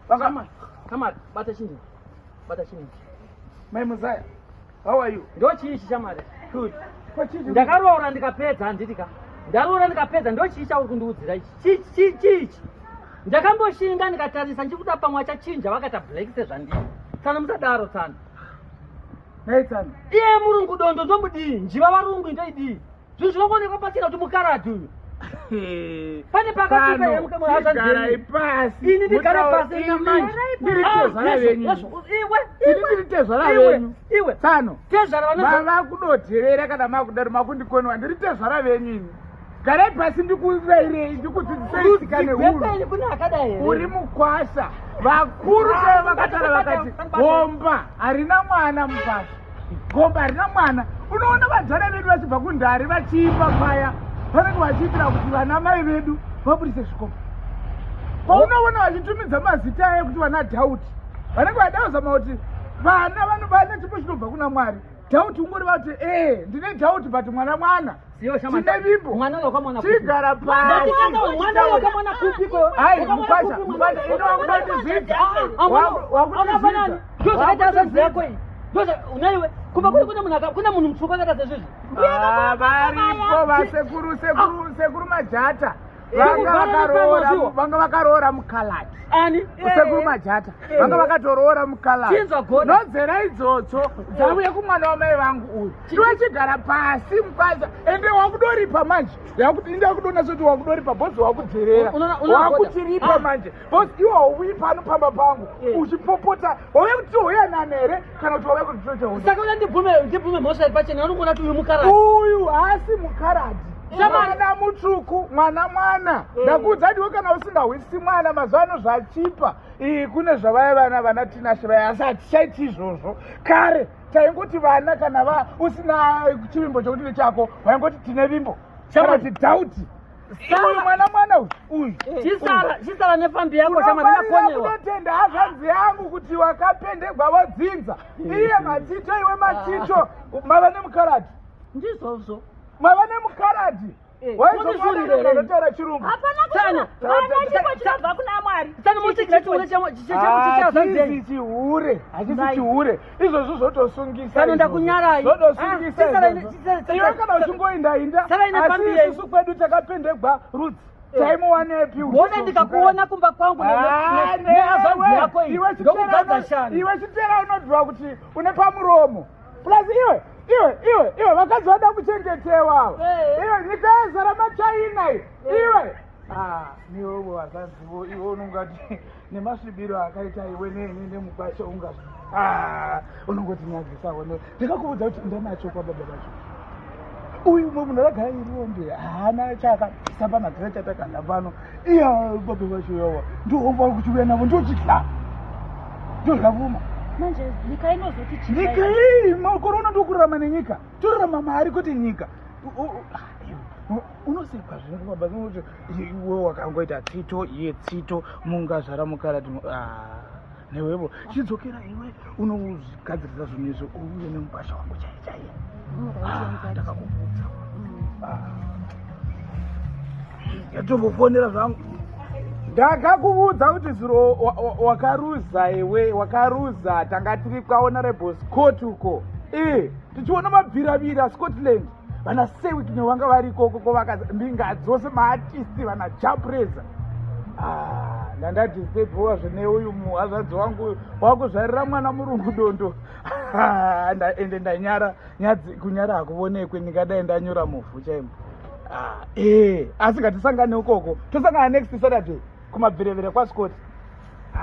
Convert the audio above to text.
Come on, bata chini. My Messiah, how are you? Ndo chiishi shamari. Good. Kwa chichi. Ndakarora ndikapedza nditika. Ndarora ndikapedza ndo chiisha uri kundiudzira ichi. Chichi. Ndakamboshinga ndikatarisa ndichikuda pamwe achachinja vakata black sezvandii. Tsana musadaro tsana. Naitsana. Iye murungu dondo ndomudii. Njiva varungu ndoidii. Zvinhu zvinongoonekwa pachina kuti mukaratu uyu. Pane pakati pemuke muhazanzeni. Ipasi. Ini ndikare pasi namanje. Ndiritezvara venyu. Ndiritezvara venyu. Iwe. Tsano. Tezvara vanoza. Mava kudotherera kana makudaro makundikoniwa. Ndiritezvara venyu ini. Garai pasi ndikuveirei ndikudzidzisei tsika nehuru. Uri mukwasha. Vakuru chaivo vakatara vakati gomba harina mwana mupasi. Gomba harina mwana. Unoona vajana vedu vachibva kundari vachiimba kwaya. Vanenge vachiitira kuti vana mai vedu vabudise zvikomo. Paunoona vachitumidza mazita ekuti vana Dhauti. Vanenge vadauzama kuti vana vanobana chipo chinobva kuna Mwari. Dhauti ungori vati ndine Dhauti but mwana. Tine vimbo. Chigara pasi. Mwana wakamwana kupiko. Hai mukwasha. Ino wakutizvidza. Wakutizvidza. Ndio zvakaita zvako iyi. Ndio unaiwe. Kumba kuna munhu mutsvuka akaita sezvizvi. Varipo vasekuru majata. Vanga vakaroora mukalati. Ani? Usekuru majata. Vanga vakatoroora mukalati. Chinzwa goda. Nodzera idzodzo dzauye kumwana wamai vangu uyu. Ndiwachigara pasi mukwasha. Ende wakudoripa manje. Yakuti ndakudona kuti wakudoripa bhozi wakudzerera. Wakuchiripa manje. Bhozi iwe hauyi pano pamba pangu. Uchipopota. Wauye kuti uyanana here kana kuti wauye kuti chochehuda. Saka uya ndibvume mhosva pachena vanongona kuti uyu mukarati. Uyu haasi mukarati. Mwana mutsvuku, mwana. Ndakuudza ndiwe kana usingahwisi mwana mazano zvachipa. Kune zvavaya vana tinashe vaya asi hatichaiti izvozvo. Kare taingoti vana kana usina chivimbo chokuti chako waingoti tine vimbo. Kana kuti Dhauti. Uyu mwana uyu. Chisara nefambi yako chama ndinakonyewa. Unotenda hazvanzi yangu kuti wakapendegwa vodzinza. Iye matito iwe matito. Mava nemukarati. Ndizvozvo. Mava nemukarati. Waizvotaura chirungu. Hapana chabva kuna Mwari. Tsana Hachisi chihure. Izvozvo zvotosungisa. Tsana ndakunyarai. Zvotosungisa. Iwe kana uchingoinda. Asi isusu kwedu takapendegwa rudzi. Taimuwanepi? Bona ndikakuona kumba kwangu neazvanzi yako iyi. Ndokugadzwa shani. Iwe chitera unodhura kuti une pamuromo. Plus iwe vakadzi vada kuchengetewa. Iwe nyika yezara machaina iwe. Niwe wazanziwo iwe unongati nemasvibiro akaita iwe nemukwasha ungazi. Unongoti nyadzisa wone. Ndikakuudza kuti ndanacho kwa baba vacho. Uyu munhu akagara irombe haana chakasamba nadzira chatakanda pano. Iya baba vacho yawa. Ndoomba kuti uya navo ndochitla. Ndozvavuma. Manje nyika inozoti chii? Nyika hii makorona ndokurarama nenyika. Torarama mari kuti nyika. Unosekwa zvino baba kuti iwe wakangoita tsito iye tsito mungazvara mukarati. Newewo chidzokera iwe unozvigadzirisa zvinhu izvo uye nemukwasha wangu chaiye. Ndakakubvunza. Yatombofondera zvangu. Ndakakuudza kuti zviro wakaruza iwe wakaruza tanga tiri kwahonorable Scott uko. Tichiona mabviravira Scotland. Vana Sewick nevanga vari ikoko mbinga dzose maartisti vana Japreza. Ndandadisturbiwa zvine uyu muhazvadzi wangu wakuzvarira mwana murungu dondo. Ende ndanyara kunyara hakuonekwe ndingadai ndanyura muvhu chaimo. Asi ngatisangane ukoko. Tosangana next Saturday kumabvirevere kwaScott.